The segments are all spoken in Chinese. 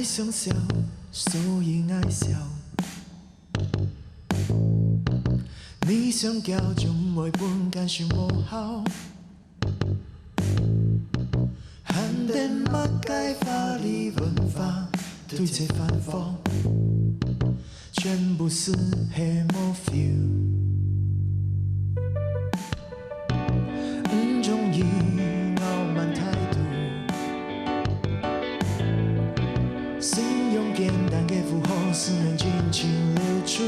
想笑，所以爱笑。你想叫就唔会本感受无效。汉典马改法律文化，对这反复，全部是黑魔 feel。唔中意傲慢态度。 用简单的符号，思念尽情流出。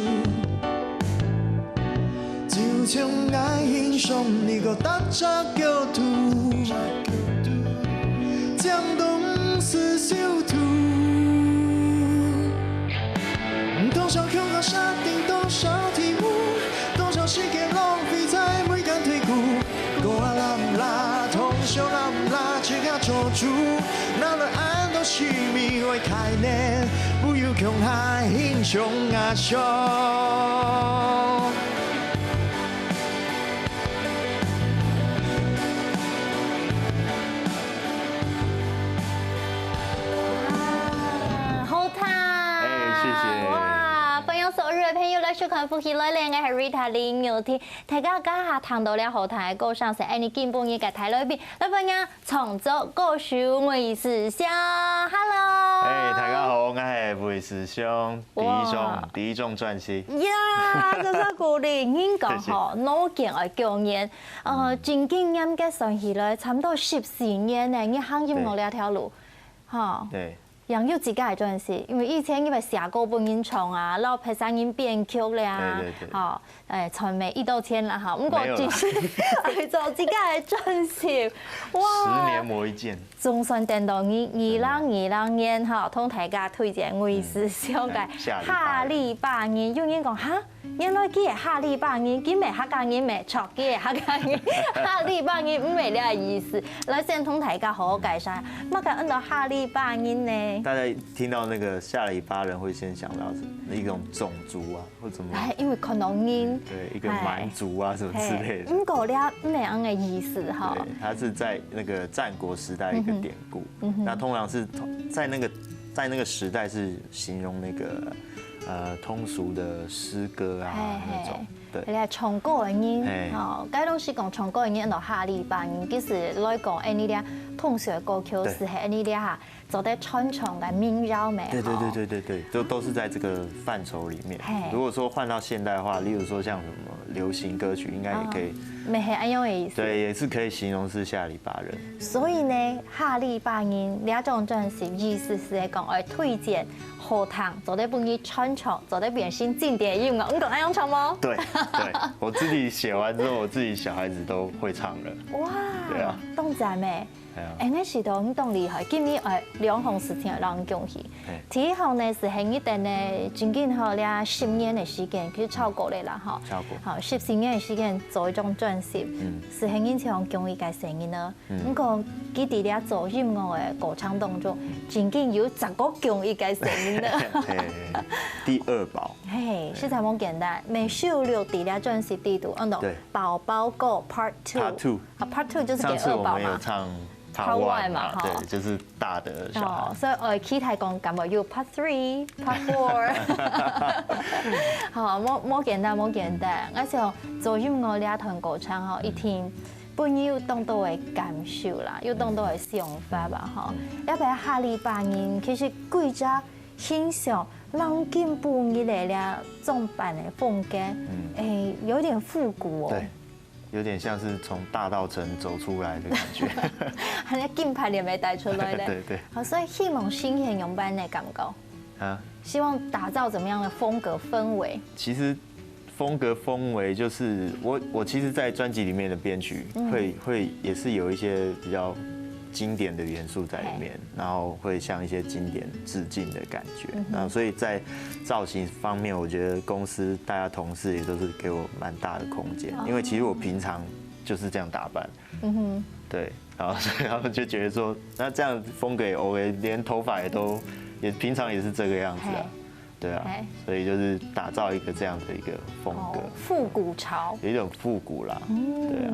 就像爱欣赏你个大只构图，将东施修图。多少恐吓设定，多少题目，多少时间浪费在每间退库。过啊啦唔啦，通宵啦唔啦，只卡做主，那了爱。 是咪会太难，不要强害英雄阿雄。好聽！謝謝。哇，朋友所有嘅朋友來收看《福氣來靚》，我係 Rita 林妙婷。大家家下談到了好聽嘅歌聲，是愛你基本嘅個台裏邊，來朋友創作歌手魏時兄 ，Hello。大家好，我係魏時兄，第一種專輯。呀，真係鼓勵，應講嗬，腦筋係強人，真經驗嘅上起來，差唔多14年咧，你行音樂呢條路，嚇。對。 楊有自家嘅專輯，因為以前因為寫歌本人唱啊，然後配上音編曲咧啊，嚇傳媒一到天啦嚇，唔過就是係做自家嘅專輯，哇！10年磨一劍。總算等到2020年嚇，同大家推薦魏時兄嘅下禮拜日，有人講嚇，原來佢係下禮拜日，佢咪客家人咪錯，佢係客家人，下禮拜日唔係呢個意思。來先同大家好好介紹，乜嘅按到下禮拜日呢？ 大家聽到那個下里巴人會先想到一種種族啊，或者什麼？因為可能因對一個蠻族啊什麼之類的。唔過咧唔係咁嘅意思哈。對，它是在那個戰國時代一個典故。那通常是在那個時代是形容那個通俗的詩歌啊那種。對。你係唱歌嘅人，哦，該攏是講唱歌嘅人，到下里巴人，其實來講，誒你哋通俗嘅歌曲是係你哋嚇。 走在傳統的民謠美，對，都是在這個範疇裡面。如果說換到現代化，例如說像什麼流行歌曲，應該也可以。沒係咁樣嘅意思。對，也是可以形容是下里巴人。所以呢，下里巴人呢種專輯意思是講我推薦好聽，做啲本地傳統，做啲變新經典音樂。你講咁樣唱嗎？對，我自己寫完之後，我自己小孩子都會唱了。哇！對啊，懂仔咩？ 誒，那時候你當厲害，今年兩項事情讓人恭喜。第一項呢是喺一定呢，將近好咧10年嘅時間，佢超過嚟啦，哈。超過。好，14年嘅時間做一種專輯，是喺一場公益嘅聲音咯。不過佢哋咧做音樂嘅過程當中，將近有10個公益嘅聲音啦。第二寶。嘿，實在冇簡單，每首六啲咧專輯地圖，按到寶寶歌 Part 2。Part 2就是給二寶嘛。 Part 1嘛，對，就是大的小孩。所以我哋期待講咁話要 Part 3、Part 4。好，冇簡單，冇簡單。我想做音樂呢一段過程嗬，一天本要當到嘅感受啦，要當到嘅想法吧，嗬。一邊下禮拜日其實貴家欣賞讓進步以來咧裝扮嘅風格，誒有點復古哦。有点像是从大稻埕走出来的感觉，还在金牌也没带出来的。对对。好，所以希望新形容班的感觉啊，希望打造怎么样的风格氛围？其实风格氛围就是我其实，在专辑里面的编曲会也是有一些比较经典的元素在里面，然后会像一些经典致敬的感觉。那所以在造型方面，我觉得公司大家同事也都是给我蛮大的空间，因为其实我平常就是这样打扮，对，然后所以他们就觉得说，那这样风格也 OK， 连头发也平常也是这个样子啊，对啊，所以就是打造一个这样的一个风格，复古潮，有一种复古啦，对啊。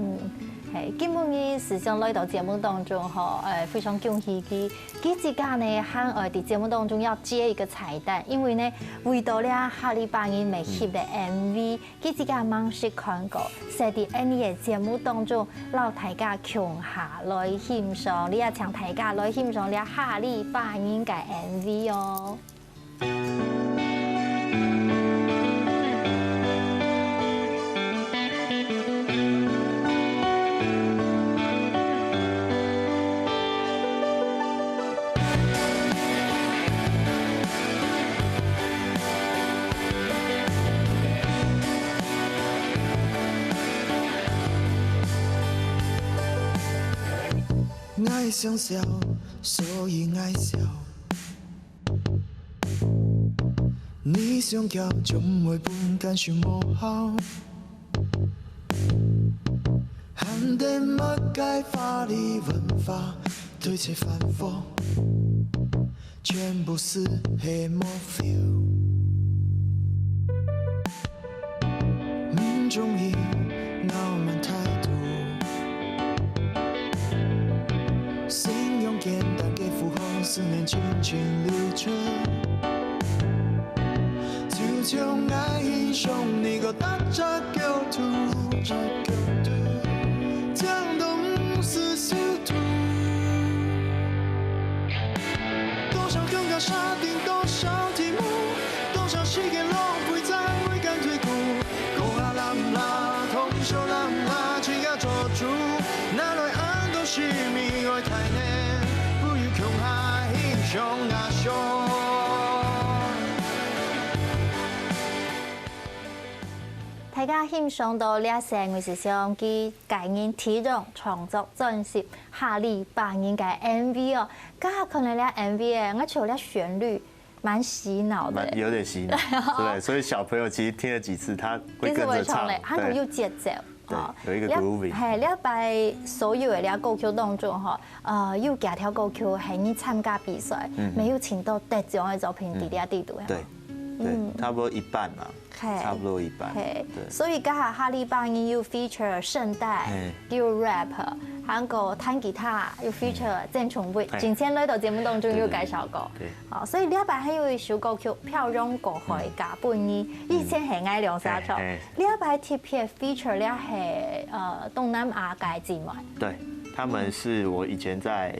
今日时常来到节目当中哈，非常恭喜佢。佢自家呢，喺喺節目當中要接一個彩蛋，因為呢，為到了下禮拜日未翕嘅 MV，佢自家網識看過，喺啲呢嘅節目當中，讓大家共下來欣賞，你也請大家來欣賞了下禮拜日嘅 MV 哦。爱想笑，所以爱笑。你想叫，总会本感受无效。汉地乜解法理文化，对切反复，全部是黑魔 feel。唔中意傲慢态度。简单给符号，思念轻轻流转，就像爱欣赏你个大家构图，讲东是修图，多少更高沙丁，多少题目，多少时间浪费在未敢退步，讲啊啦唔啦，通宵啦唔啦，只要做主，哪来安都是命爱太难。大家欣賞到呢一聲，我是想佢介面體重創作真是下禮拜日嘅 MV 哦。家看了呢 MV 我覺得旋律蠻洗腦的，有點洗腦，對，所以小朋友其實聽了幾次，他會跟着唱，佢都有節奏。有一個 grooving。係呢一擺所有嘅呢歌曲當中，有幾條歌曲係你參加比賽，沒有請到得獎嘅作品，第一度。對，差不多一半啦。差不多一半，對，所以家下禮拜日要 feature 聖代，要 rap， 還有彈吉他，要 feature 鄭崇偉，之前來到節目當中有介紹過，好，所以呢一擺還有一首歌曲《漂洋過海嫁伴兒》，以前係愛兩沙場，呢一擺特別 feature 呢係東南亞嘅姊妹，對，他們是我以前在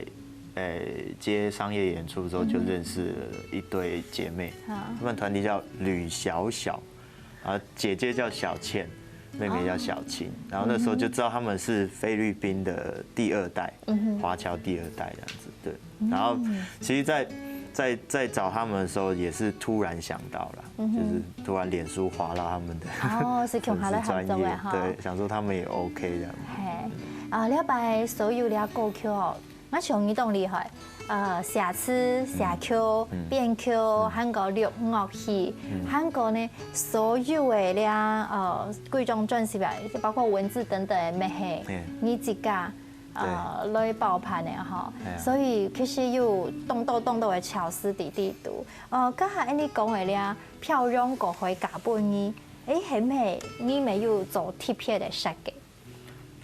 接商業演出的時候就認識了一對姐妹，他們團體叫呂小小。啊，姐姐叫小倩，妹妹叫小青，然後那時候就知道他們是菲律賓的第二代，華僑第二代這樣子，對。然後其實在找他們的時候，也是突然想到了，就是突然臉書滑到他們的是專業，對，想說他們也 OK 這樣。係呢一擺所有呢歌曲哦，我上你當厲害。寫詞、寫曲、編曲，還有錄樂器，還有呢所有的咧幾種專輯啊，包括文字等等嘅咩係你自家來包辦嘅哈，所以其實有動到嘅巧思喺呢度。家下你講嘅咧漂洋過海嫁伴兒，係咪你沒有做特別的設計？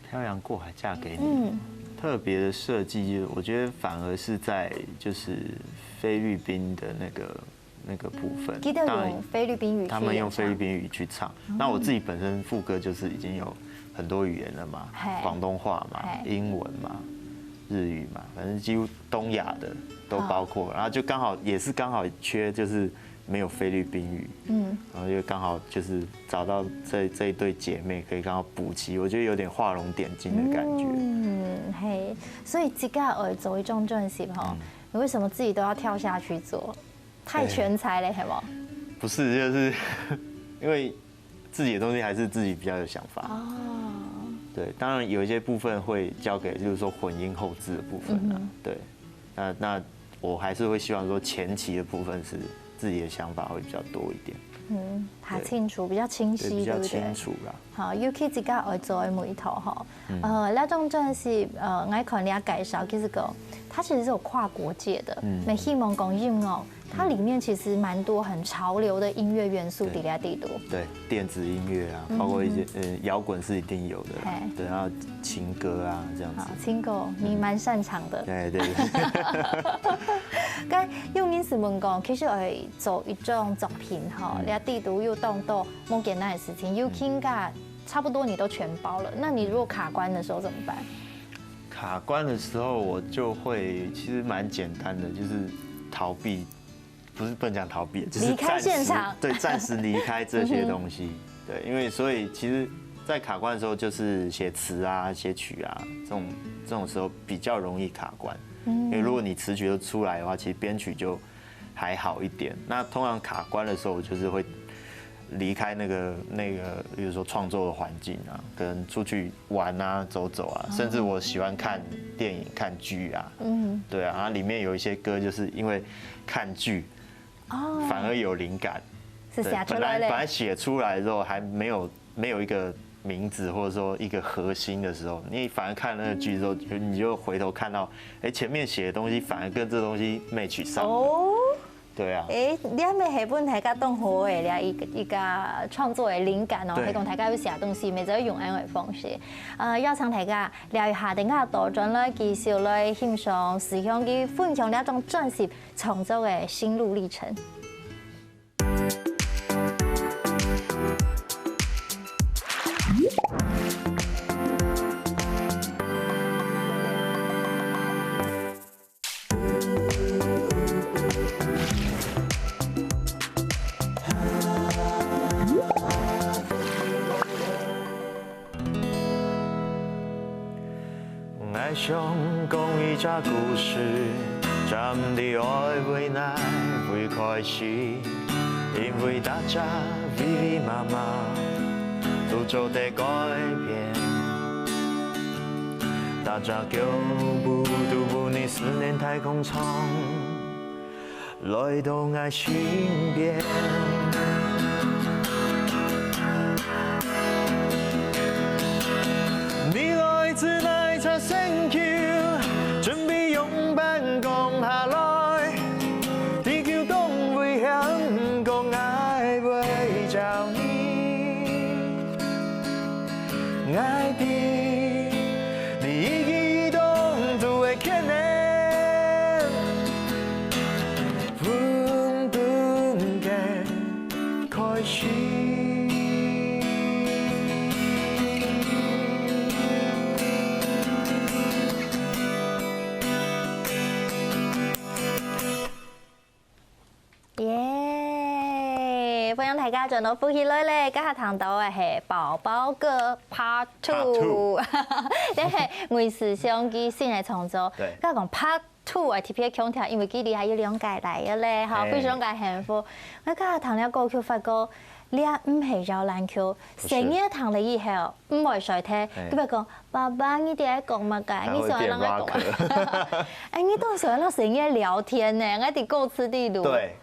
漂洋過海嫁給你。特別的設計，我覺得反而是在就是菲律賓的那個部分，當然菲律賓語，他們用菲律賓語去唱。那我自己本身副歌就是已經有很多語言了嘛，廣東話嘛、英文嘛、日語嘛，反正幾乎東亞的都包括。然後就剛好也是剛好缺就是没有菲律宾语，然后就刚好就是找到这一对姐妹可以刚好补齐，我觉得有点画龙点睛的感觉。嘿，所以这个做一种正习哈，你为什么自己都要跳下去做？太全才了，系吗？不是，就是因为自己的东西还是自己比较有想法。哦。对，当然有一些部分会交给，就是说混音后置的部分啊。对。那我还是会希望说前期的部分是自己的想法会比较多一点。他清楚，比较清晰，比较清楚啦。好，尤其自家爱做的每一套哈，那种真是我看人家介绍，其实个它其实是有跨国界的，没希望讲音乐，它里面其实蛮多很潮流的音乐元素底下地多。对，电子音乐啊，包括一些摇滚是一定有的，对，然后情歌啊这样子。情歌你蛮擅长的。对对。该用英文问讲，其实会做一种作品哈，你地图又动到某简单的事情，又听噶差不多你都全包了。那你如果卡关的时候怎么办？卡关的时候我就会其实蛮简单的，就是逃避，不能讲逃避，就是离开现场，对，暂时离开这些东西。对，因为所以其实，在卡关的时候，就是写词啊、写曲啊这种时候比较容易卡关。因为如果你词曲都出来的话，其实编曲就还好一点。那通常卡关的时候，我就是会离开那个，比如说创作的环境啊，跟出去玩啊、走走啊，甚至我喜欢看电影、看剧啊。对啊，然后里面有一些歌，就是因为看剧，反而有灵感。是写出来的。本来写出来之后还没有一个名字或者说一个核心的时候，你反而看那个剧之后，你就回头看到，前面写的东西反而跟这东西match上了。哦。对啊。你还没下本大家动好的了一个创作的灵感哦，係講大家要寫東西，咪就用安嘅方式。邀請大家聊一下，等下多轉來繼續來欣賞時向嘅分享呢一種專輯創作嘅心路歷程。我想講一個故事，站的愛為難會開始，因為大家密密麻麻都做得改變，大家腳步都不你思念太空艙，來到愛身邊。你來自哪一場 Thank you， 準備擁抱講下來，地球東為香港愛會找你，愛的你一舉一動都會看見，運動嘅開始。大家進到歡喜裡咧，今日談到嘅係寶寶歌 Part 2， 你係魏時尚嘅新嘅創作。今日講 Part 2係特別強調，因為佢哋係要兩屆嚟嘅咧，嚇非常嘅幸福。我今日談了歌曲，發覺你唔係搖籃曲，成日談你以後唔會再聽。佢咪講爸爸，你哋喺講乜㗎？你想讓我講？你都喜歡讓成日聊天呢？我哋歌詞地路。對，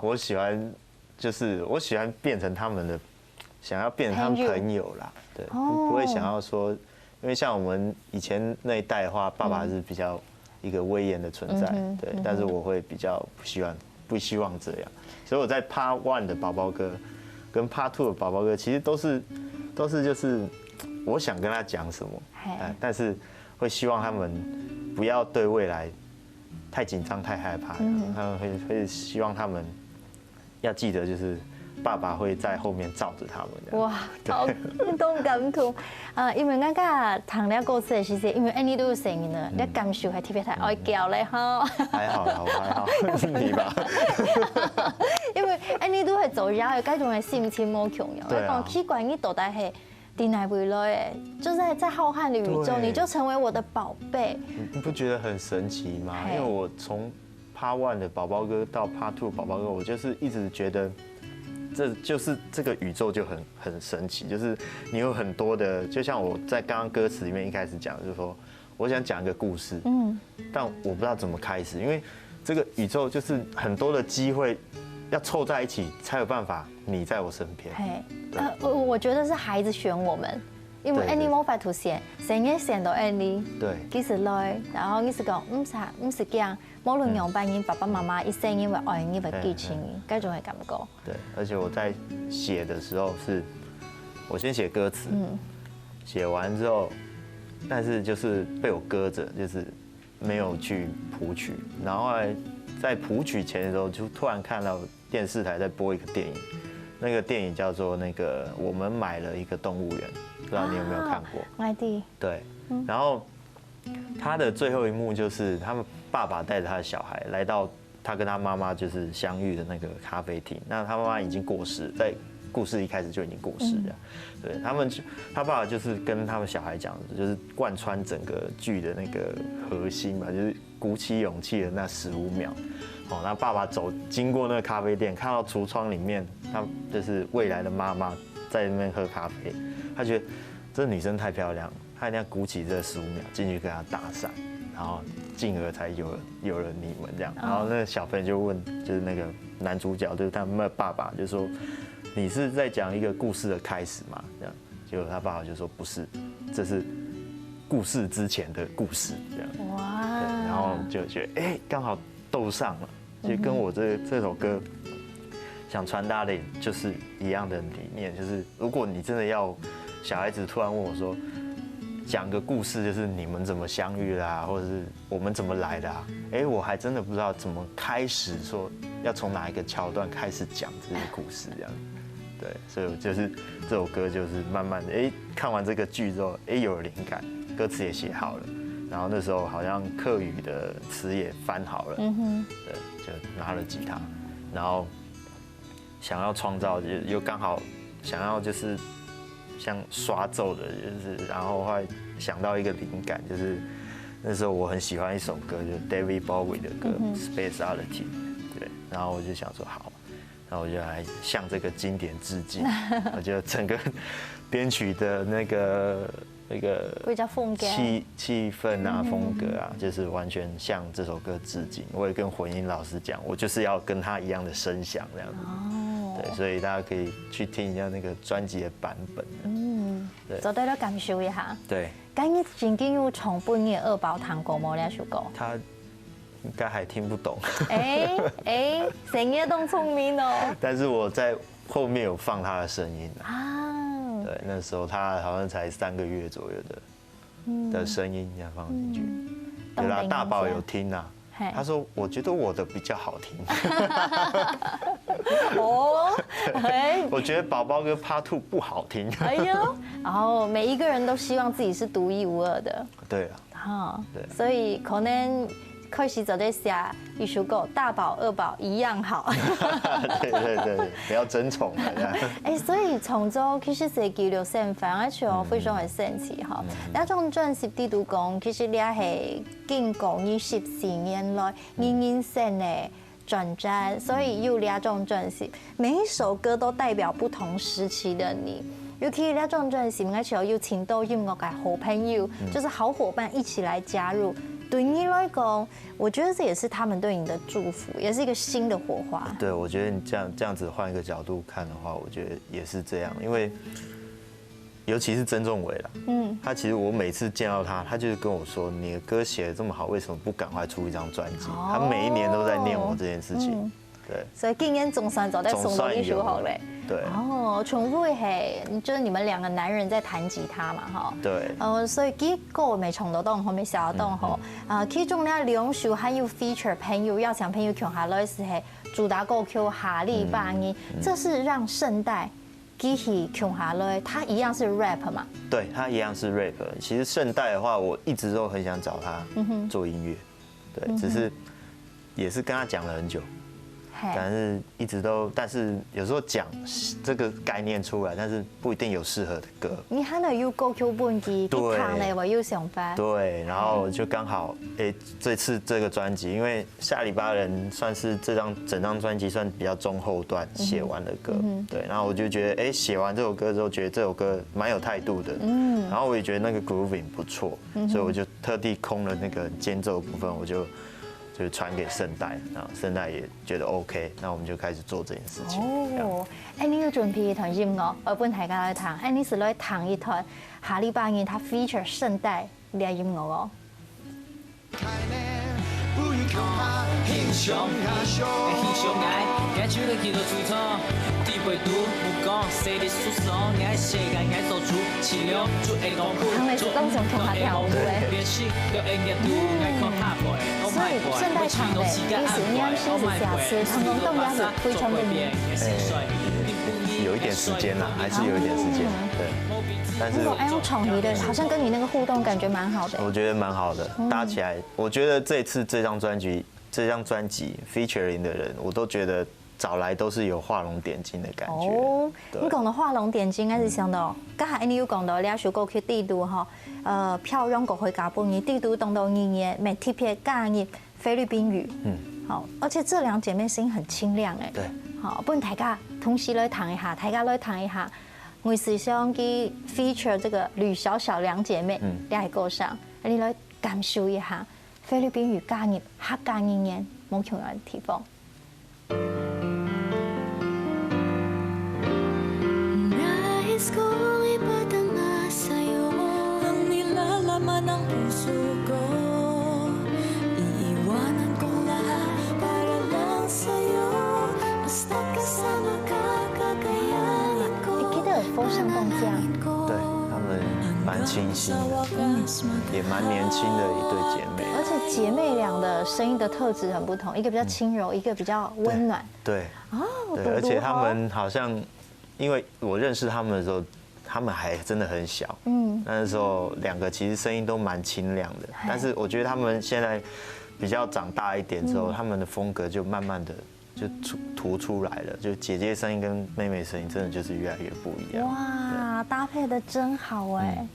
我喜歡。就是我喜歡變成他們的，想要變成他們朋友啦，對，不會想要說，因為像我們以前那一代的話，爸爸是比較一個威嚴的存在，對，但是我會比較不希望這樣，所以我在 Part 1的寶寶歌跟 Part 2的寶寶歌，其實都是就是我想跟他講什麼，但是會希望他們不要對未來太緊張、太害怕，他們會希望他們。要記得，就是爸爸會在後面罩着他們。哇，好感動。因為我家談了歌詞的時候，因為你都有聲音了，你感受係特別太愛叫咧哈。還好啦，我還好，是你吧？因為你都会做然后该种的心情无强哟。我讲奇怪，你到底系定来未来的，就在浩瀚的宇宙，你就成为我的宝贝。你不觉得很神奇吗？因为我从 Part 1的宝宝哥到 Part 2宝宝哥，我就是一直觉得。这就是这个宇宙就很神奇，就是你有很多的，就像我在刚刚歌词里面一开始讲，就是说我想讲一个故事，但我不知道怎么开始，因为这个宇宙就是很多的机会要凑在一起才有办法你在我身边。我觉得是孩子选我们，因为 any 冇法度选，谁也选到 any。对，其实来，然后你是讲唔是讲。无论用扮演爸爸妈妈一生因为爱你为激情，该种的感觉。对，而且我在写的时候是，我先写歌词，写完之后，但是就是被我搁着，就是没有去谱曲。然后后来在谱曲前的时候，就突然看到电视台在播一个电影，那个电影叫做那个我们买了一个动物园，不知道你有没有看过？买的。对，然后他的最后一幕就是他们。爸爸带着他的小孩来到他跟他妈妈就是相遇的那个咖啡厅。那他妈妈已经过世，在故事一开始就已经过世了。对他爸爸就是跟他们小孩讲，就是贯穿整个剧的那个核心嘛，就是鼓起勇气的那15秒。哦，那爸爸经过那个咖啡店，看到橱窗里面，他就是未来的妈妈在那边喝咖啡，他觉得这女生太漂亮，他一定要鼓起这15秒进去跟她搭讪。然后进而才有了你们这样，然后那个小朋友就问，就是那个男主角，就是他们的爸爸，就说你是在讲一个故事的开始嘛？这样，结果他爸爸就说不是，这是故事之前的故事这样。哇！然后就觉得刚好斗上了，其实跟我这首歌想传达的就是一样的理念，就是如果你真的要小孩子突然问我说。讲个故事，就是你们怎么相遇啦，或者是我们怎么来的啊？我还真的不知道怎么开始，说要从哪一个桥段开始讲这些故事这样。对，所以我就是这首歌就是慢慢的，看完这个剧之后，有了灵感，歌词也写好了，然后那时候好像客语的词也翻好了，对，就拿了吉他，然后想要创造，又刚好想要就是。像刷奏的，就是然后后来想到一个灵感，就是那时候我很喜欢一首歌，就是 David Bowie 的歌《Spaceality》，对，然后我就想说好，然后我就来向这个经典致敬，我觉得整个编曲的那个比较风格气氛啊风格啊，就是完全向这首歌致敬。我也跟混音老师讲，我就是要跟他一样的声响这样子。对，所以大家可以去听一下那个专辑的版本。对，做对了感受一下。对。今日曾经有重播你二宝糖果冇那首歌。他应该还听不懂。谁也都聪明哦。但是我在后面有放他的声音啊。对，那时候他好像才3个月左右的声音要放进去。对啦，大宝有听啊。他说：“我觉得我的比较好听。”我觉得宝宝跟 Part 2不好听。哎呦，然后每一个人都希望自己是独一无二的。对啊。对，所以可能开始就在写一首歌，大宝、二宝一样好。对，不要争宠了。所以从中其實是記錄身份，而且非常的神奇哈。那種專輯啲都講，其實你係經過24年來人生的轉折，所以有兩種專輯，每一首歌都代表不同時期的你。尤其那種專輯，而且有請到音樂嘅好朋友，就是好夥伴一起來加入。對你來講，我覺得這也是他們對你的祝福，也是一個新的火花。對，我覺得你這樣子換一個角度看的話，我覺得也是這樣，因為尤其是曾仲偉啦，他其實我每次見到他，他就是跟我說，你的歌寫得這麼好，為什麼不趕快出一張專輯？他每一年都在念我這件事情。對，所以今年總算就在送到一首好嘞。对重複係就是你們兩個男人在彈吉他嘛，哈。對。所以幾個未從到當好，未小到好。其中呢兩首還有 feature 朋友要搶朋友強下來是係主打歌曲《下禮拜二》，這是讓聖代繼續強下來，他一樣是 rap 嘛？對，他一樣是 rap。其實聖代的話，我一直都很想找他做音樂，對，只是也是跟他講了很久。但是一直都，但是有时候讲这个概念出来，但是不一定有适合的歌。你可能要歌曲本地去唱嘞，我有想法。对，然后就刚好，这次这个专辑，因为下里巴人算是整张专辑算比较中后段写完的歌，对，然后我就觉得，写完这首歌之后，觉得这首歌蛮有态度的，然后我也觉得那个 grooving 不错，所以我就特地空了那个间奏部分，我就传给圣代，然后圣代也觉得 OK， 那我们就开始做这件事情。哦，你要準備一段音樂，我本大家來彈。你是來彈一段下禮拜日他 feature 聖代嘅音樂哦。英雄愛，愛出了幾多出錯，地背讀不講，誰的訴訟，愛誰愛愛走出氣流，就愛痛苦，就愛痛苦，練習要愛愛讀，愛靠下背，所以聖代唱的，意思你要先是下詞，成功動也是非常的難。有一點時間啦，還是有一點時間，對。但是用創意的，好像跟你那個互動感覺蠻好的。我覺得蠻好的，搭起來，我覺得這次這張專輯 featuring 的人，我都覺得找來都是有畫龍點睛的感覺。哦，你講到畫龍點睛，我是想到，剛才你有講到兩首歌曲地圖哈，漂洋過去加本語，地圖當到語言，每特別加入菲律賓語。好，而且這兩姐妹聲音很清亮哎。對。好，不然大家同時來彈一下，大家來彈一下。我是想去 feature 這個呂小小兩姐妹喺歌上，你來感受一下菲律賓語加入客家語言冇同樣嘅地方。风向动这样，对他们蛮清新的，也蛮年轻的一对姐妹。而且姐妹俩的声音的特质很不同，一个比较轻柔，一个比较温暖。对，对，而且他们好像，因为我认识他们的时候，他们还真的很小，那时候两个其实声音都蛮清亮的，但是我觉得他们现在比较长大一点之后，他们的风格就慢慢的。就突出来了，就姐姐声音跟妹妹声音真的就是越来越不一样。哇，搭配的真好哎，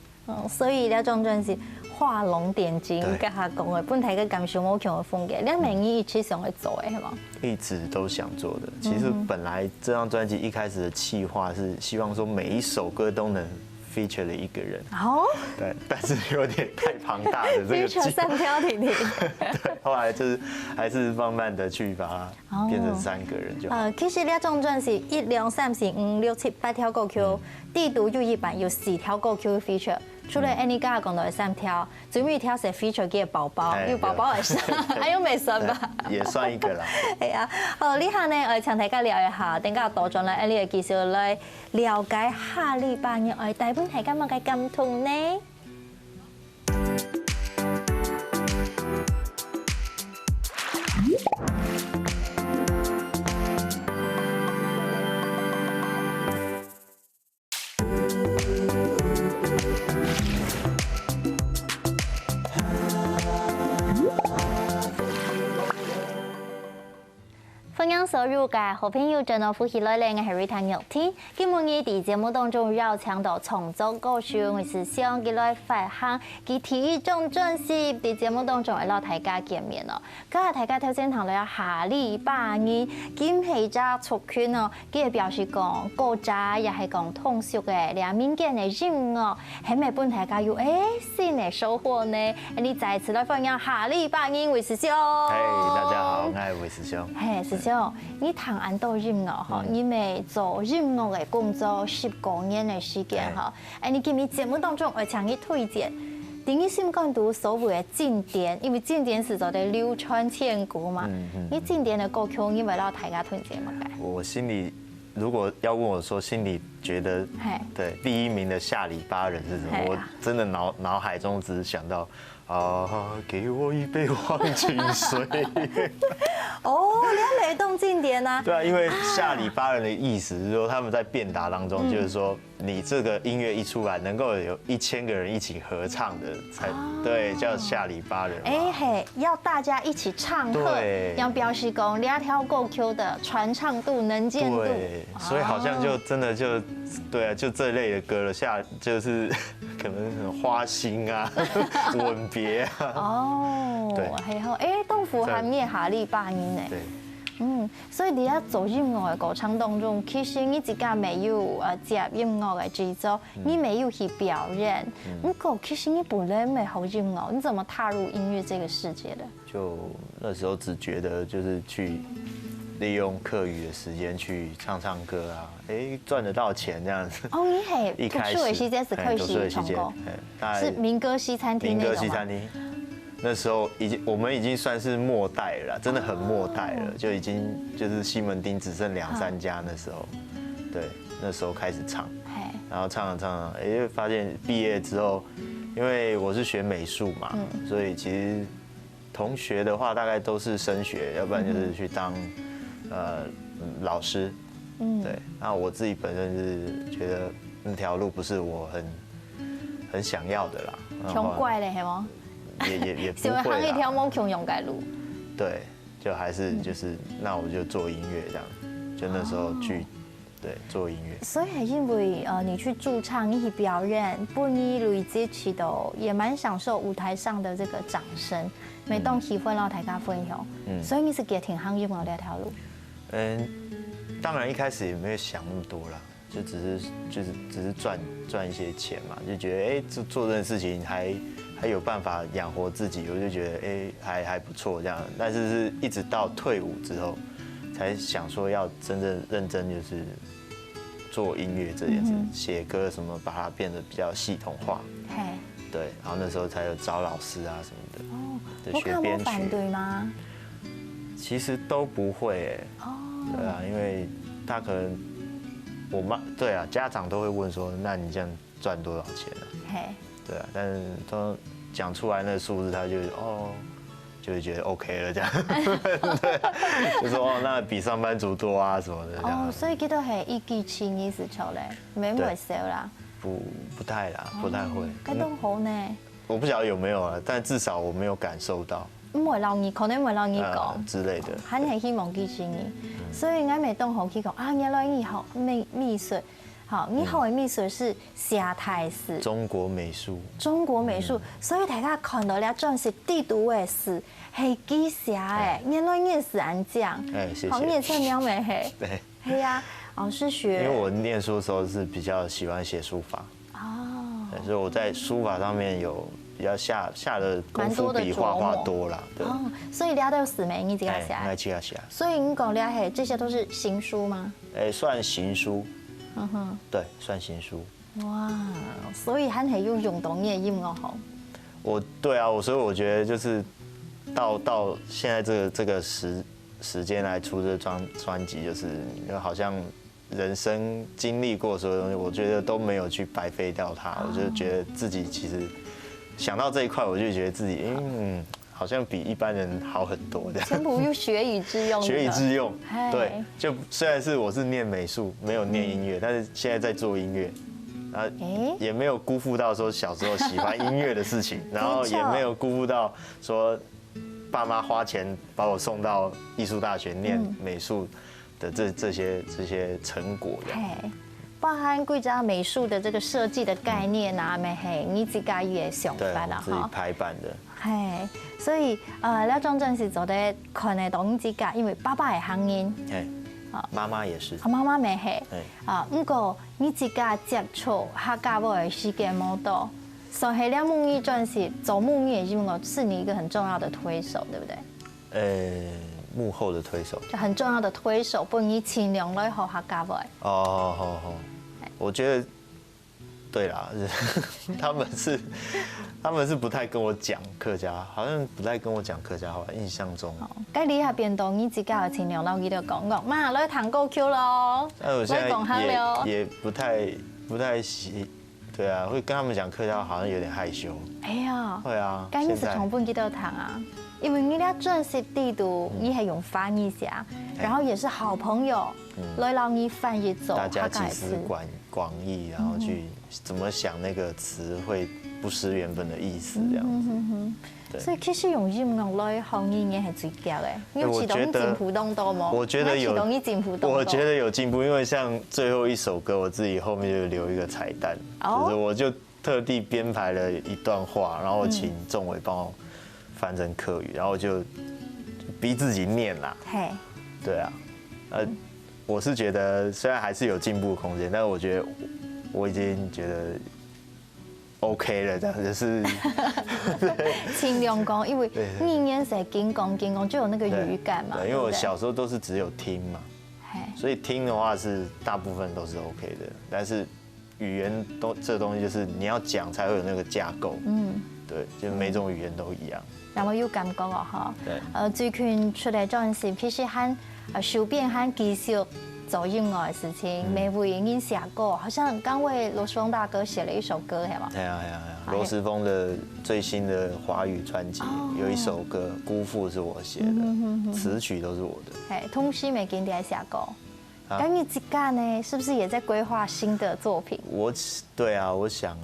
所以呢张专辑畫龍點睛，跟他講的本來個感受冇強嘅風格，你明年一起想去做嘅係嘛？一直都想做的。其實本來這張專輯一開始的企劃是希望說每一首歌都能 feature 了一個人。哦。對，但是有點太龐大的這個。feature 三條婷婷。對，後來就是還是慢慢的去把它變成3個人就好。其實呢張專輯1、2、3、4、5、6、7、8條歌曲，地圖有一版有4條歌曲 feature。除了 Annie 剛剛講到3條，最後一條是 feature 嘅寶寶，因為寶寶也算，還有未算吧？也算一個啦。係啊，好，呢下呢，我請大家聊一下，等下多咗咧 Annie 嘅介紹來了解下禮拜日我哋大本係今日嘅感動呢。歡迎所有嘅好朋友進入歡喜來嚟嘅係 Rita 聊天。今日嘅啲節目當中要請到創作歌手，我是想佢來發行佢第一張專輯。啲節目當中會攞大家見面咯。今日大家頭先談到下禮拜日金喜家出圈咯，佢表示講歌仔又係講通俗嘅兩面嘅音樂，係咪幫大家有新嘅收穫呢？你再次來分享下禮拜日為師兄。大家好，我係為師兄。師兄。你彈安多音樂嗬，你咪做音樂嘅工作10多年嘅時間嗬。你今日節目當中我請你推薦，第一先講到所謂嘅經典，因為經典是做得流傳千古嘛。你經典嘅歌曲，你為了大家推薦乜嘅？我心裡如果要問我說，心裡覺得對第一名的下里巴人是什麼？我真的腦海中只是想到啊，给我一杯忘情水。哦，你没动静点啊？对啊，因为下里巴人的意思是说他们在辩答当中，就是说你这个音乐一出来，能够有1000个人一起合唱的才对，叫下里巴人。哎嘿，要大家一起唱和，要表示讲两条够 Q 的传唱度、能见度。对，所以好像就真的就对啊，就这类的歌了，就是可能什么花心啊、吻别啊。哦，对，还好，哎，豆腐含灭哈利巴音呢。对。所以你喺做音樂嘅過程當中，其實你自己沒有接音樂嘅節奏，你沒有去表演。不過其實你本來沒好音樂，你怎麼踏入音樂這個世界的？就那時候只覺得就是去利用課餘的時間去唱歌啊，哎，賺得到錢這樣子。哦，你係讀書嘅時間是可以去唱歌，是民歌西餐廳那種嗎？民歌西餐廳。那時候我們已經算是末代了啦，真的很末代了，就已經就是西門町只剩2、3家那時候，對，那時候開始唱，然後唱，就發現畢業之後，因為我是學美術嘛，所以其實同學的話大概都是升學，要不然就是去當老師，對，那我自己本身是覺得那條路不是我很想要的啦，窮怪嘞，係嗎？也不會啦，一條夢窮勇改路。對，就還是就是，那我就做音樂這樣，就那時候去，對，做音樂。所以係因為你去駐唱，你去表演，本你累積起到也蠻享受舞台上的這個掌聲，每當喜歡讓大家分享。所以你是給挺行音樂這條路。當然一開始也沒有想那麼多啦，就只是賺一些錢嘛，就覺得做這件事情還有辦法養活自己，我就覺得還不錯這樣。但是一直到退伍之後，才想說要真正認真就是做音樂這件事，寫歌什麼，把它變得比較系統化。對，然後那時候才有找老師啊什麼的。哦，學編曲。反對嗎？其實都不會對啊，因為他可能我媽對啊，家長都會問說，那你這樣賺多少錢啊？對啊，但是都講出來那個數字，他就會覺得 OK 了這樣，對，就說那比上班族多啊什麼的這樣。所以佢都係一技之意思出嚟，沒會少啦。不太啦，不太會。咁都好呢。我不曉得有沒有啊，但至少我沒有感受到。唔會留意，可能唔會留意講之類的。肯係希望技之意，所以我咪當好去講啊，原來你學美術。好，你學嘅美術是寫台詞，中國美術，所以大家看到了真是地圖嘅詞係幾寫嘅，原來你是安講，謝謝。好，你這描眉係，對，係呀，是學。因為我念書的時候是比較喜歡寫書法，所以我在書法上面有比較下的功夫比畫畫多啦，對。所以你都有4枚，你自己寫？我自己寫。所以你講你係這些都是行書嗎？算行書。對，算行書。哇，所以還係要用到你的音樂好。對啊，所以我覺得就是到現在這個時間來出這張專輯，就是好像人生經歷過所有東西，我覺得都沒有去白費掉它。我就覺得自己其實想到這一塊，我就覺得自己好像比一般人好很多這樣。全部用學以致用。學以致用，對，就雖然是我是念美術，沒有念音樂，但是現在在做音樂，也沒有辜負到說小時候喜歡音樂的事情，然後也沒有辜負到說爸媽花錢把我送到藝術大學念美術的這些成果。包含貴州美術的這個設計的概念啊，咪係你自己也想法啦，自己排版的。係，所以呢張真是做得看得到你自己，因為爸爸係行音，媽媽也是，媽媽咪係，不過你自己接觸客家話嘅時間冇多，所以呢母語專是做母語嘅音樂，是你一個很重要的推手，對不對？幕後的推手，就很重要的推手，不然你盡量來學客家話。好，我覺得。對啦，他們是不太跟我講客家，好像不太跟我講客家話，印象中。咁你喺邊度？你自己有盡量留意到講，媽，來彈歌曲咯，來講下了。也不太对啊，会跟他们讲客家话好像有点害羞。哎呀，会啊。咁你是从本几多堂啊？因为你俩正式地度，你系用翻译下，然后也是好朋友，来让你翻译走大家集思广益，然后去怎么想那个词会不失原本的意思这样子。所以其实用音乐来翻译也係最佳嘅。你有启動進步多嗎？我覺得有進步多。我覺得有進步，因為像最後一首歌，我自己後面就留一個彩蛋，就是我就特地編排了一段話，然後請仲偉幫我翻成客語，然後就逼自己念啦。對啊，我是覺得雖然還是有進步空間，但是我覺得我已經覺得 OK 了，這樣就是盡量講，因為語言是緊講就有那個語感嘛。對，因為我小時候都是只有聽嘛，所以聽的話是大部分都是 OK 的，但是語言這東西就是你要講才會有那個架構。對，就每種語言都一樣。然後有感覺啊，對。最近出嚟嗰陣時，譬如喊手邊喊繼續做音樂的事情，每位已經寫過，好像剛為羅時豐大哥寫了一首歌，係嘛？係啊。羅時豐的最新的華語專輯有一首歌《辜負》是我寫的，詞曲都是我的。係，通識沒給你寫過。咁你自己呢，是不是也在規劃新的作品？對啊，我想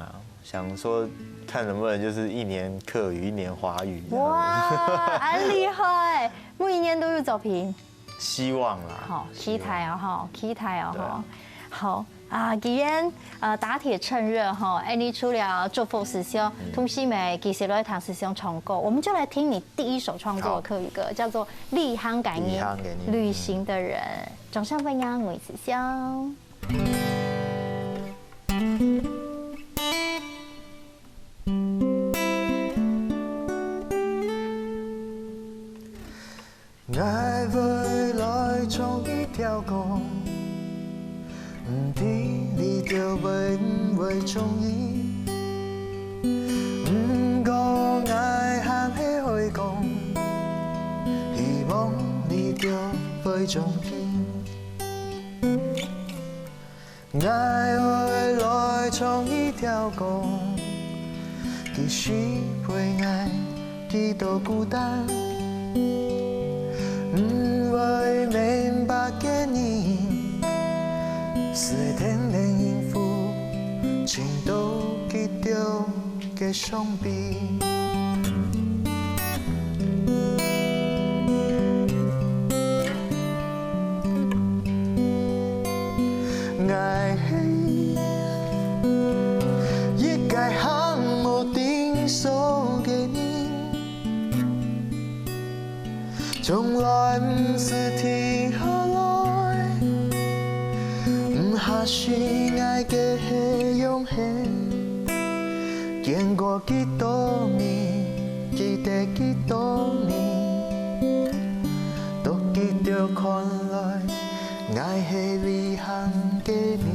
說看能不能就是一年客語，一年華語。哇，很厲害！每一年都有作品。希望啦。好，期待哦，期待哦，好啊！既然打鐵趁熱哈，你除了祝福師兄，同時咪其實來談師兄唱歌，我們就來聽你第一首創作的客語歌，叫做《離鄉感應》，旅行的人，掌聲歡迎我師兄。愛未來創一條歌，唔知你就會唔會中意？唔過愛喊起去講，希望你就會中意。愛未來創一條歌，其實會愛幾多孤單。會明白嘅你，是天然應付，情到結掉嘅傷悲。愛係一個向我定數嘅你。從來唔是停下來，唔係是愛嘅勇氣。見過幾多年，記得幾多年，都記得看來愛係離鄉嘅你。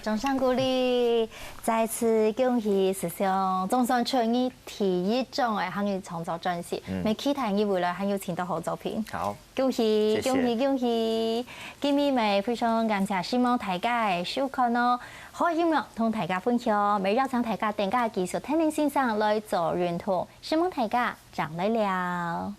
掌聲鼓勵，再次恭喜師兄總算出你第一張嘅漢語創作專輯，咪期待你未來還有更多好作品。好，恭喜謝謝恭喜恭喜！今日咪非常感謝希望大家嘅收看咯，好音樂同大家分享，咪邀請大家點解技術聽聽欣賞來做認同，希望大家常來了。